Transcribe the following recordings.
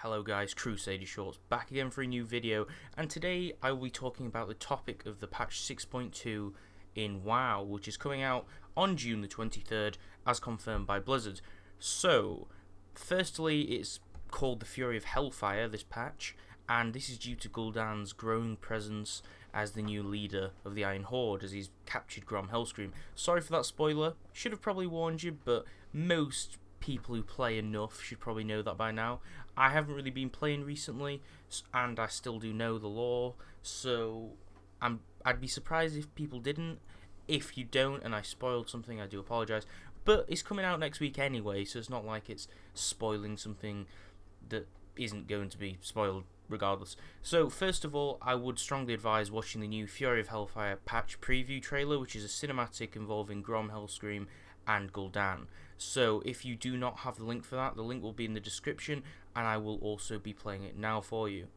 Hello guys, Crusader Shorts back again for a new video, and today I will be talking about the topic of the patch 6.2 in WoW, which is coming out on June the 23rd as confirmed by Blizzard. So, firstly, it's called the Fury of Hellfire, this patch, and this is due to Gul'dan's growing presence as the new leader of the Iron Horde as he's captured Grom Hellscream. Sorry for that spoiler, should have probably warned you, but most people who play enough should probably know that by now. I haven't really been playing recently, and I still do know the lore, so I'd be surprised if people didn't. If you don't and I spoiled something, I do apologise, but it's coming out next week anyway, so it's not like it's spoiling something that isn't going to be spoiled regardless. So first of all, I would strongly advise watching the new Fury of Hellfire patch preview trailer, which is a cinematic involving Grom Hellscream and Gul'dan. So if you do not have the link for that, the link will be in the description, and I will also be playing it now for you.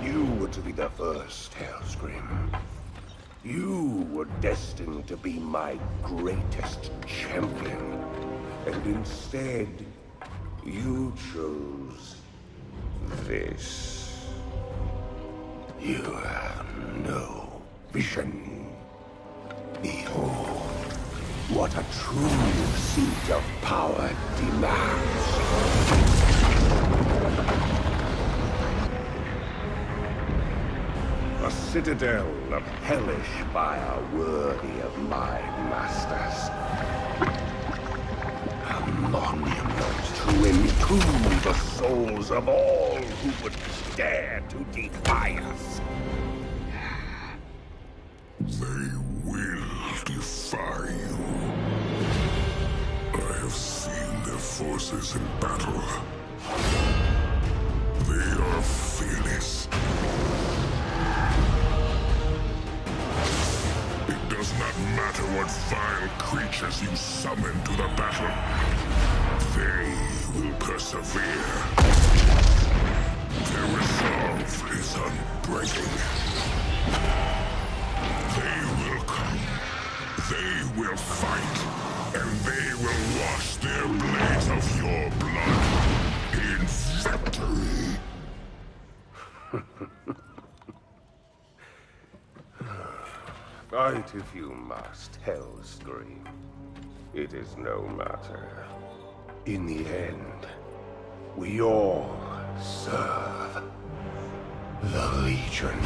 You were to be the first, Hellscream. You were destined to be my greatest champion. And instead, you chose this. You have no vision. Behold, what a true seat of power demands. A citadel of hellish fire worthy of my masters. A monument to entomb the souls of all who would dare to defy us. They will defy you. I have seen their forces in battle. They are fearless. It does not matter what vile creatures you summon to the battle. They will persevere. Their resolve is unbreaking. They will come. They will fight. And they will wash their blades of your blood in victory. Fight if you must, Hellscream. It is no matter. In the end, we all serve the Legion.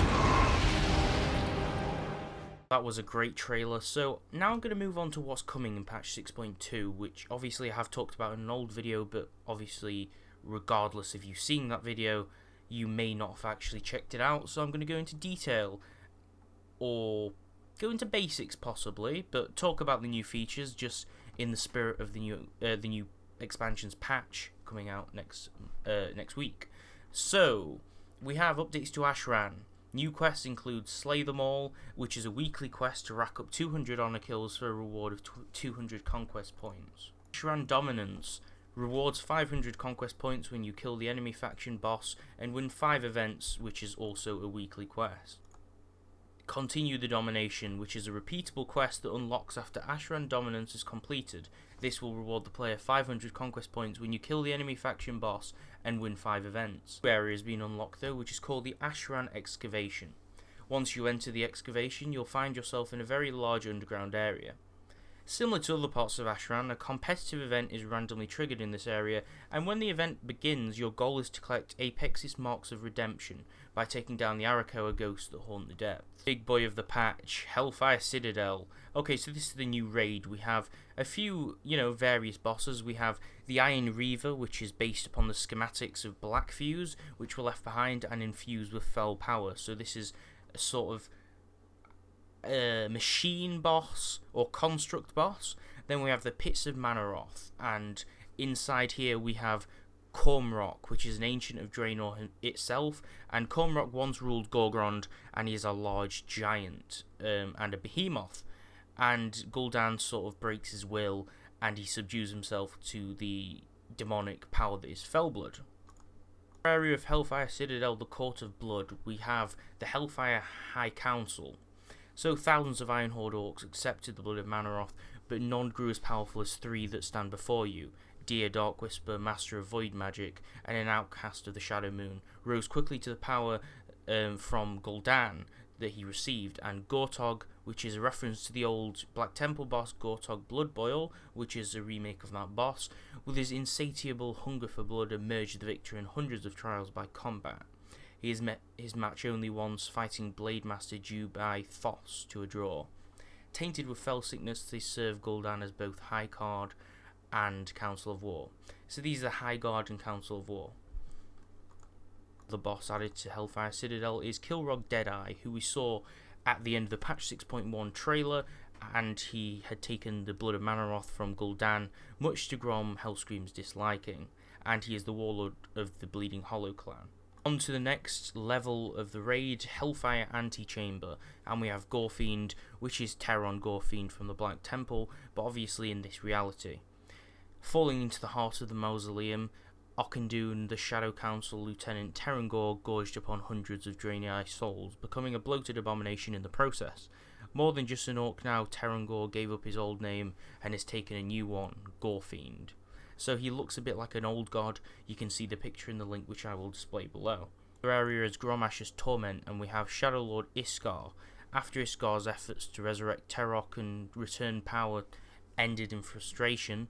That was a great trailer. So now I'm going to move on to what's coming in patch 6.2, which obviously I have talked about in an old video, but obviously regardless if you've seen that video, you may not have actually checked it out, so I'm going to go into detail, or go into basics possibly, but talk about the new features just in the spirit of the new expansions patch coming out next week. So we have updates to Ashran. New quests include Slay Them All, which is a weekly quest to rack up 200 honor kills for a reward of 200 conquest points. Ashran Dominance rewards 500 conquest points when you kill the enemy faction boss and win 5 events, which is also a weekly quest. Continue the Domination, which is a repeatable quest that unlocks after Ashran Dominance is completed. This will reward the player 500 conquest points when you kill the enemy faction boss and win 5 events. New area has been unlocked though, which is called the Ashran Excavation. Once you enter the excavation, you'll find yourself in a very large underground area. Similar to other parts of Ashran, a competitive event is randomly triggered in this area, and when the event begins, your goal is to collect Apex's Marks of Redemption by taking down the Arakoa ghosts that haunt the depths. Big boy of the patch, Hellfire Citadel. Okay, so this is the new raid. We have a few, various bosses. We have the Iron Reaver, which is based upon the schematics of Black Fuse, which were left behind and infused with fell power. So this is a sort of machine boss or construct boss. Then we have the Pits of Manaroth, and inside here we have Cormrock, which is an ancient of Draenor itself, and Cormrock once ruled Gorgrond, and he is a large giant and a behemoth, and Gul'dan sort of breaks his will and he subdues himself to the demonic power that is Fellblood. Area of Hellfire Citadel, the Court of Blood, we have the Hellfire High Council. So thousands of Iron Horde orcs accepted the blood of Manaroth, but none grew as powerful as 3 that stand before you. Deer, Dark Whisper, Master of Void Magic, and an outcast of the Shadow Moon, rose quickly to the power from Gul'dan that he received, and Gortog, which is a reference to the old Black Temple boss Gortog Bloodboil, which is a remake of that boss, with his insatiable hunger for blood emerged the victor in hundreds of trials by combat. He has met his match only once, fighting Blade Master Jubai Thos to a draw. Tainted with fell sickness, they serve Gul'dan as both High Guard and Council of War. So these are High Guard and Council of War. The boss added to Hellfire Citadel is Kilrog Deadeye, who we saw at the end of the patch 6.1 trailer, and he had taken the blood of Manaroth from Gul'dan, much to Grom Hellscream's disliking, and he is the warlord of the Bleeding Hollow clan. On to the next level of the raid, Hellfire Antechamber, and we have Gorefiend, which is Terron Gorefiend from the Black Temple, but obviously in this reality. Falling into the heart of the mausoleum, Ockendune, the Shadow Council Lieutenant Terrangor, gorged upon hundreds of Draenei souls, becoming a bloated abomination in the process. More than just an orc now, Terrangor gave up his old name and has taken a new one, Gorefiend. So he looks a bit like an old god. You can see the picture in the link which I will display below. The area is Gromash's Torment, and we have Shadow Lord Iskar. After Iskar's efforts to resurrect Terok and return power ended in frustration,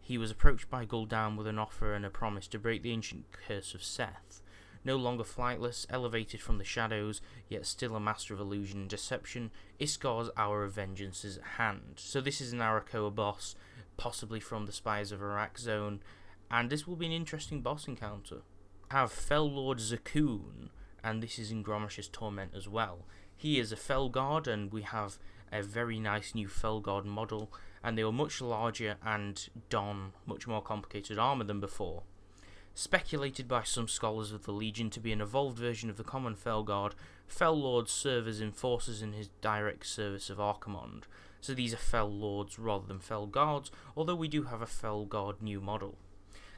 he was approached by Gul'dan with an offer and a promise to break the ancient curse of Seth. No longer flightless, elevated from the shadows, yet still a master of illusion and deception, Iskar's hour of vengeance is at hand. So this is an Arakoa boss, possibly from the Spies of Arak zone, and this will be an interesting boss encounter. We have Fel Lord Zakuun, and this is in Gromash's Torment as well. He is a Fel Guard, and we have a very nice new Fel Guard model, and they were much larger and don much more complicated armour than before. Speculated by some scholars of the Legion to be an evolved version of the common Fel Guard, Fel Lords serve as enforcers in his direct service of Archimonde. So these are Fel Lords rather than Fel Guards, although we do have a Fel Guard new model.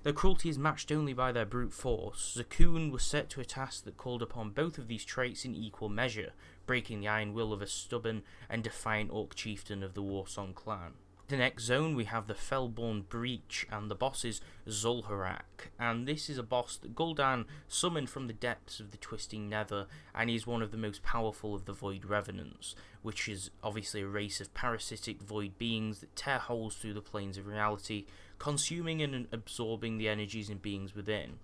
Their cruelty is matched only by their brute force. Zakuun was set to a task that called upon both of these traits in equal measure, breaking the iron will of a stubborn and defiant orc chieftain of the Warsong clan. The next zone we have the Felborn Breach, and the boss is Zul'Harak, and this is a boss that Gul'dan summoned from the depths of the Twisting Nether, and he is one of the most powerful of the Void Revenants, which is obviously a race of parasitic void beings that tear holes through the planes of reality, consuming and absorbing the energies and beings within.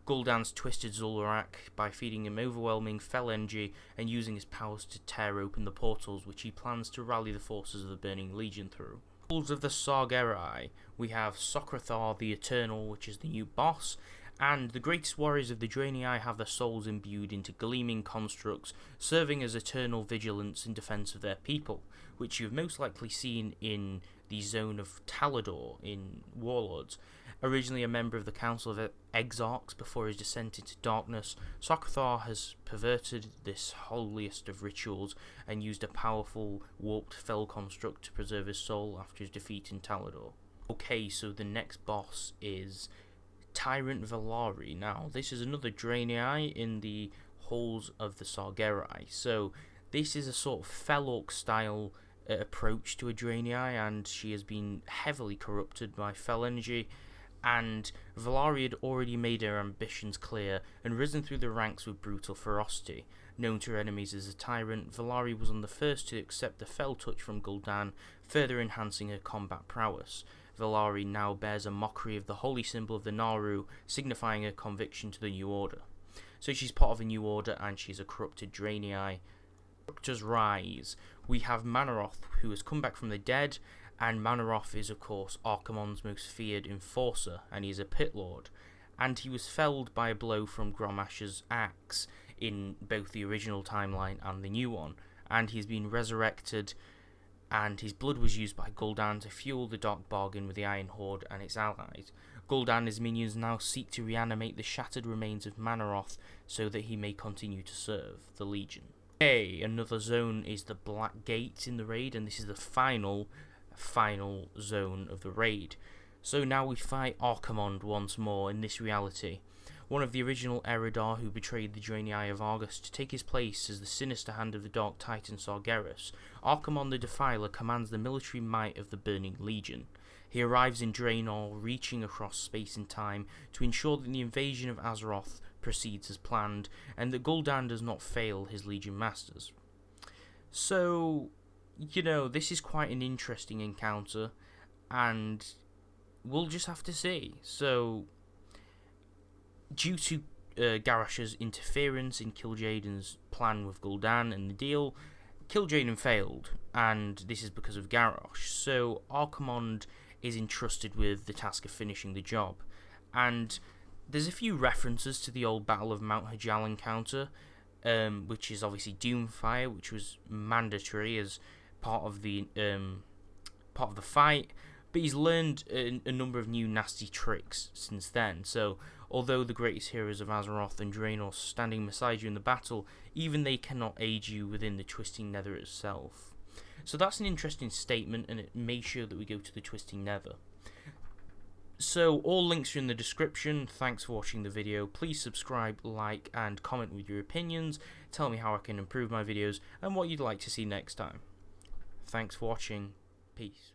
Gul'dan's twisted Zul'Harak by feeding him overwhelming fel energy and using his powers to tear open the portals which he plans to rally the forces of the Burning Legion through. Of the Sargerai, we have Sokrathar the Eternal, which is the new boss, and the greatest warriors of the Draenei have their souls imbued into gleaming constructs, serving as eternal vigilance in defense of their people, which you've most likely seen in the zone of Talador in Warlords. Originally a member of the Council of Exarchs before his descent into darkness, Sokrathar has perverted this holiest of rituals and used a powerful warped fel construct to preserve his soul after his defeat in Talador. Okay, so the next boss is Tyrant Valari. Now, this is another Draenei in the halls of the Sargerai. So, this is a sort of fel orc style approach to a Draenei, and she has been heavily corrupted by fel energy. And Valari had already made her ambitions clear and risen through the ranks with brutal ferocity. Known to her enemies as a tyrant, Valari was on the first to accept the fel touch from Gul'dan, further enhancing her combat prowess. Valari now bears a mockery of the holy symbol of the Naru, signifying her conviction to the New Order. So she's part of a New Order and she's a corrupted Draenei. Corruptors rise. We have Manaroth, who has come back from the dead, and Manaroth is of course Archimonde's most feared enforcer, and he's a pit lord, and he was felled by a blow from Gromash's axe in both the original timeline and the new one, and he's been resurrected, and his blood was used by Gul'dan to fuel the dark bargain with the Iron Horde and its allies. Gul'dan and his minions now seek to reanimate the shattered remains of Manaroth so that he may continue to serve the Legion. Okay, another zone is the Black Gate in the raid, and this is the final zone of the raid. So now we fight Archimonde once more in this reality. one of the original Eridar who betrayed the Draenei of Argus to take his place as the sinister hand of the Dark Titan Sargeras. Archimonde the Defiler commands the military might of the Burning Legion. He arrives in Draenor, reaching across space and time to ensure that the invasion of Azeroth proceeds as planned, and that Gul'dan does not fail his Legion Masters. So, you know, this is quite an interesting encounter, and we'll just have to see. So, due to Garrosh's interference in Kil'jaeden's plan with Gul'dan and the deal, Kil'jaeden failed, and this is because of Garrosh. So, Archimonde is entrusted with the task of finishing the job, and there's a few references to the old Battle of Mount Hajal encounter, which is obviously Doomfire, which was mandatory as part of the fight, but he's learned a number of new nasty tricks since then. So although the greatest heroes of Azeroth and Draenor are standing beside you in the battle, even they cannot aid you within the Twisting Nether itself. So that's an interesting statement, and it makes sure that we go to the Twisting Nether. So all links are in the description. Thanks for watching the video. Please subscribe, like, and comment with your opinions. Tell me how I can improve my videos and what you'd like to see next time. Thanks for watching. Peace.